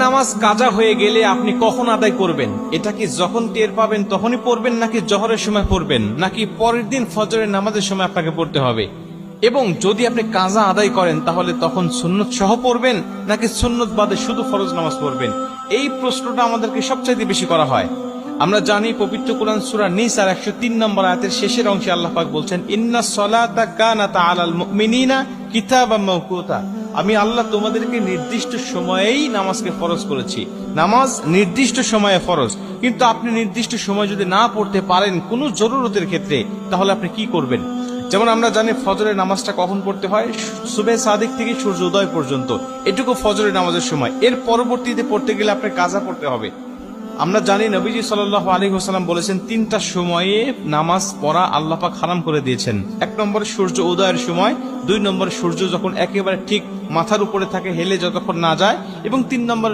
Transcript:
নামাজ কাজা হয়ে গেলে আপনি কখন আদায় করবেন? এটা কি যখন টের পাবেন তখনই পড়বেন, নাকি জোহরের সময় পড়বেন, নাকি পরের দিন ফজরের নামাজের সময় আপনাকে পড়তে হবে? এবং যদি আপনি কাজা আদায় করেন তাহলে তখন সুন্নত সহ পড়বেন, নাকি সুন্নত বাদে শুধু ফরজ নামাজ পড়বেন? এই প্রশ্নটা আমাদেরকে সবচাইতে বেশি করা হয়। আমরা জানি পবিত্র কোরআন সূরা নিসার 103 নম্বর আয়াতের শেষের অংশে আল্লাহ পাক বলছেন, ইন্নাস সালাতা কানাত আলাল মুমিনিনা কিতাবাম মাওকুতা। আমি আল্লাহ তোমাদেরকে নির্দিষ্ট সময়েই নামাজকে ফরজ করেছি। নামাজ নির্দিষ্ট সময়ে ফরজ, কিন্তু আপনি নির্দিষ্ট সময় যদি না পড়তে পারেন কোনো জরুরতের ক্ষেত্রে, তাহলে আপনি কি করবেন? যেমন আমরা জানি ফজরের নামাজটা কখন পড়তে হয়? সুবহে সাদিক থেকে সূর্য উদয় পর্যন্ত, এটুকু ফজরের নামাজের সময়। এর পরবর্তীতে পড়তে গেলে আপনার কাজা পড়তে হবে। আমরা জানি নবীজি সাল্লাল্লাহু আলাইহি ওয়াসাল্লাম বলেছেন, তিনটা সময়ে নামাজ পড়া আল্লাহ পাক হারাম করে দিয়েছেন। 1 নম্বরে সূর্য উদয়ের সময়, 2 নম্বরে সূর্য যখন একেবারে ঠিক মাথার উপরে থাকে, হেলে যতক্ষণ না যায়, এবং 3 নম্বরে